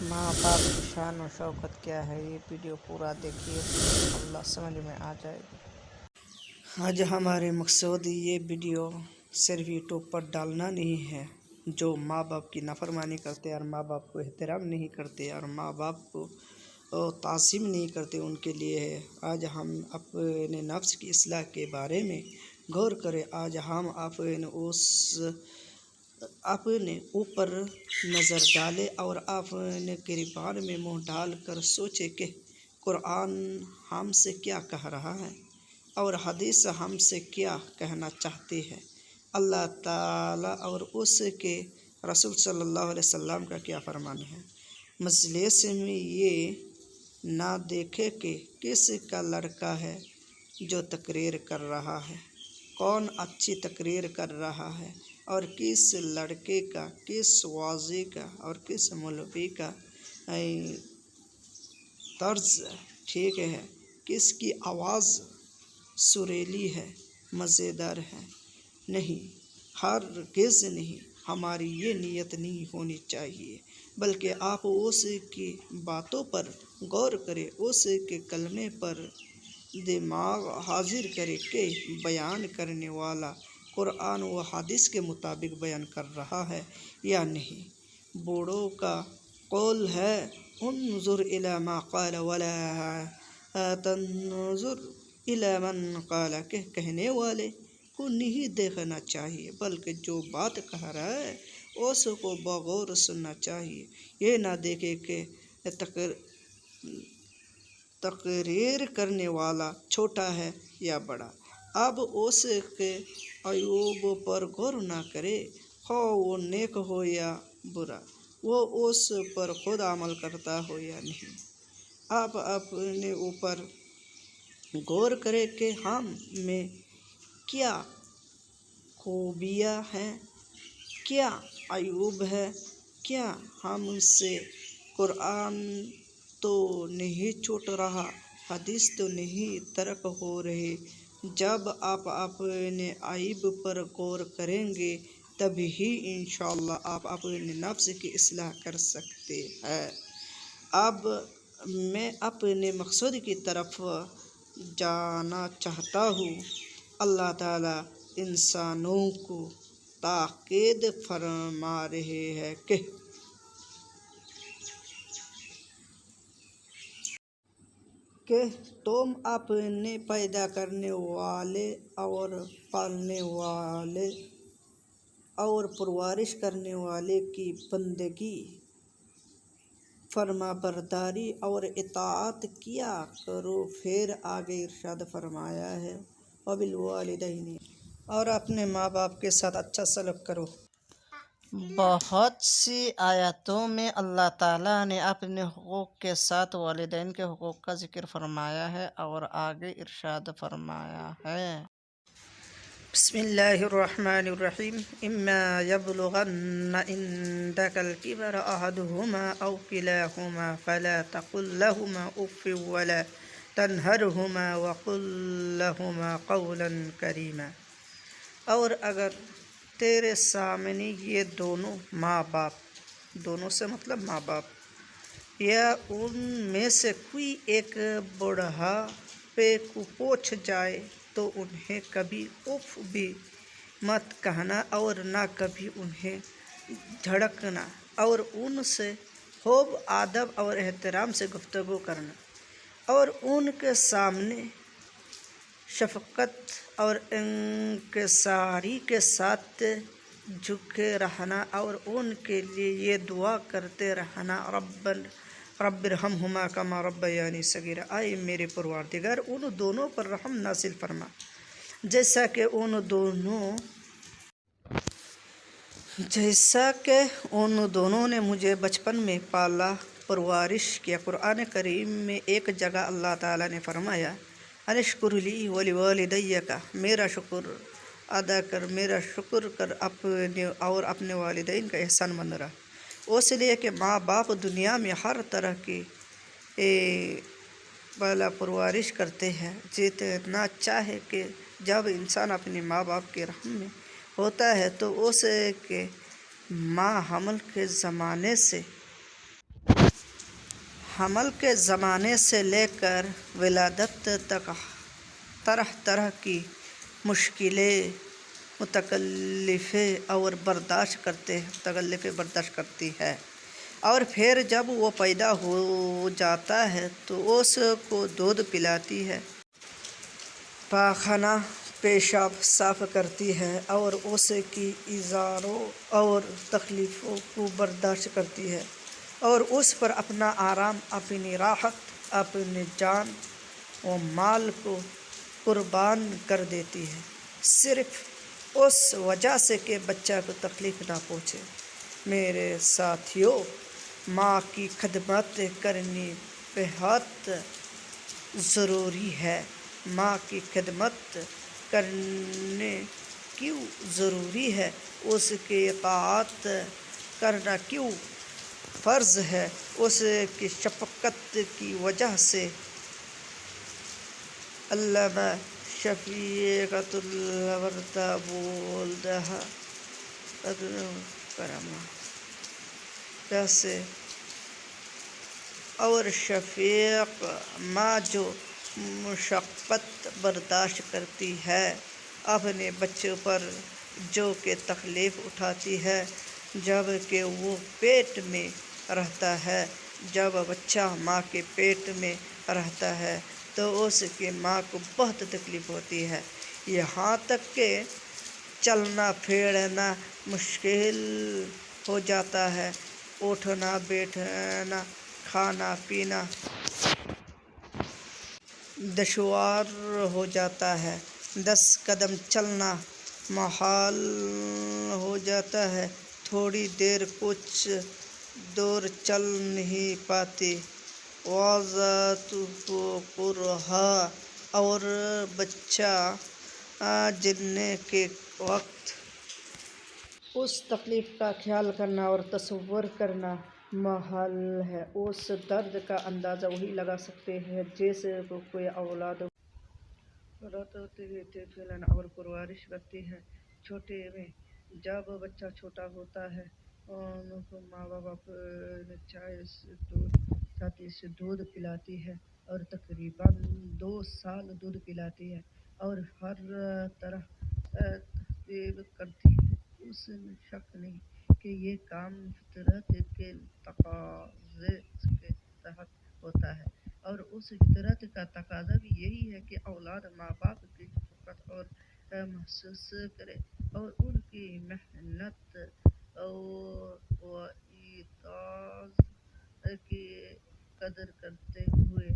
माँ बाप की शान और शौकत क्या है, ये वीडियो पूरा देखिए, अल्लाह समझ में आ जाएगी। आज हमारे मकसद ये वीडियो सिर्फ यूट्यूब पर डालना नहीं है। जो माँ बाप की नाफरमानी करते और माँ बाप को एहतराम नहीं करते और माँ बाप को ताज़ीम नहीं करते, उनके लिए है। आज हम अपने नफ्स की इस्लाह के बारे में गौर करें। आज हम अपने ऊपर नज़र डालें और अपने गिरबान में मुँह डाल कर सोचें कि कुरान हमसे क्या कह रहा है और हदीस हमसे क्या कहना चाहती है। अल्लाह ताला और उसके रसूल सल्लल्लाहु अलैहि वसल्लम का क्या फरमान है। मजलिस में ये ना देखे कि किस का लड़का है जो तकरीर कर रहा है, कौन अच्छी तकरीर कर रहा है और किस लड़के का, किस वाज़ी का और किस मौलवी का तर्ज ठीक है, किसकी आवाज़ सुरीली है, मज़ेदार है। नहीं, हरगिज़ नहीं। हमारी ये नीयत नहीं होनी चाहिए, बल्कि आप उसकी बातों पर गौर करें, उसके कलमे पर दिमाग हाजिर करें कि बयान करने वाला कुरान व हदीस के मुताबिक बयान कर रहा है या नहीं। बूढ़ों का कौल है, उन्जुर इला मा क़ाल वला तन्जुर इला मन क़ाल, के कहने वाले को नहीं देखना चाहिए, बल्कि जो बात कह रहा है उसको बगौर सुनना चाहिए। ये ना देखे कि तकरीर करने वाला छोटा है या बड़ा। अब उसके अयूब पर गौर ना करे, खो वो नेक हो या बुरा, वो उस पर खुद अमल करता हो या नहीं। आप अपने ऊपर गौर करें कि हम में क्या खूबियाँ हैं, क्या अयूब है, क्या हमसे कुरान तो नहीं छूट रहा, हदीस तो नहीं तर्क हो रही। जब आप अपने अईब पर गौर करेंगे तभी ही इंशाअल्लाह आप अपने नफ्स की इस्लाह कर सकते हैं। अब मैं अपने मकसद की तरफ जाना चाहता हूँ। अल्लाह ताला इंसानों को ताकीद फरमा रहे हैं कि तुम अपने पैदा करने वाले और पालने वाले और परवरिश करने वाले की बंदगी, फरमा बरदारी और इताअत किया करो। फिर आगे इरशाद फरमाया है, वबिल वालिदैनि, और अपने माँ बाप के साथ अच्छा सलूक करो। बहुत सी आयतों में अल्लाह ताला ने अपने हुकूक के साथ वालिदैन के हुकूक का जिक्र फरमाया है और आगे इरशाद फरमाया है, बिस्मिल्लाहिर्रहमानिर्रहीम, इम्मा यबलुगन्ना इंदकल किबर अहदुहुमा औ किलाहुमा फला तकुल लहुमा उफ़्फ़िन वला तन्हरहुमा वक़ुल लहुमा क़ौलन करीमा। और अगर तेरे सामने ये दोनों माँ बाप, दोनों से मतलब माँ बाप, या उनमें से कोई एक बुढ़ापे को पहुँच जाए तो उन्हें कभी उफ भी मत कहना और ना कभी उन्हें झड़कना और उनसे खूब अदब और एहतराम से गुफ्तगू करना और उनके सामने शफ़क़त और इंकिसारी के साथ झुके रहना और उनके लिए ये दुआ करते रहना, रब्बिरहमहुमा कमा रब्बयानी सगीरा, आए मेरे परवरदिगार उन दोनों पर रहम नासिल फरमा जैसा कि उन दोनों ने मुझे बचपन में पाला परवरिश किया। कुरान करीम में एक जगह अल्लाह ताला ने फरमाया, अनिश्कुरली वलिवालिदैया, का मेरा शुक्र अदा कर, मेरा शुक्र कर अपने और अपने वालिदैन का एहसान मंद रहा। इसलिए कि माँ बाप दुनिया में हर तरह की पाला परवरिश करते हैं। जितना चाहे कि जब इंसान अपने माँ बाप के रहम में होता है तो उसके माँ हमल के ज़माने से حمل کے زمانے سے لے کر ولادت تک طرح طرح کی مشکلیں متکلفیں اور برداشت کرتی ہے، اور پھر جب وہ پیدا ہو جاتا ہے تو اس کو دودھ پلاتی ہے، پاخانہ پیشاب صاف کرتی ہے اور اس کی ایذاروں اور تکلیفوں کو برداشت کرتی ہے، اور اس پر اپنا آرام، اپنی راحت، اپنی جان و مال کو قربان کر دیتی ہے، صرف اس وجہ سے کہ بچہ کو تکلیف نہ پہنچے۔ میرے ساتھیو، ماں کی خدمت کرنی بہت ضروری ہے۔ ماں کی خدمت کرنے کیوں ضروری ہے؟ اس کی اطاعت کرنا کیوں فرض ہے؟ اس کی شفقت کی وجہ سے۔ علامہ شفیقۃ الورد بولدہ کیسے؟ اور شفیق ماں جو مشقت برداشت کرتی ہے اپنے بچوں پر، جو کہ تکلیف اٹھاتی ہے جب کہ وہ پیٹ میں رہتا ہے۔ جب بچہ ماں کے پیٹ میں رہتا ہے تو اس کی ماں کو بہت تکلیف ہوتی ہے، یہاں تک کہ چلنا پھرنا مشکل ہو جاتا ہے، اٹھنا بیٹھنا، کھانا پینا دشوار ہو جاتا ہے، 10 قدم چلنا محال ہو جاتا ہے، تھوڑی دیر کچھ دور چل نہیں پاتی۔ وَذَاتُهُ قُرْہا، اور بچہ جننے کے وقت اس تکلیف کا خیال کرنا اور تصور کرنا محال ہے۔ اس درد کا اندازہ وہی لگا سکتے ہیں جیسے کوئی اولاد ہوتی ہے، طفل اور پرورش کرتی ہے۔ چھوٹے میں جب بچہ چھوٹا ہوتا ہے ان کو ماں باپ اپنے چھاتی سے دودھ پلاتی ہے اور تقریباً 2 سال دودھ پلاتی ہے اور ہر طرح تربیت کرتی ہے۔ اس میں شک نہیں کہ یہ کام فطرت کے تقاضے کے تحت ہوتا ہے، اور اس فطرت کا تقاضا بھی یہی ہے کہ اولاد ماں باپ کی شفقت اور محسوس کرے اور ان کی محنت و اعتراض کی قدر کرتے ہوئے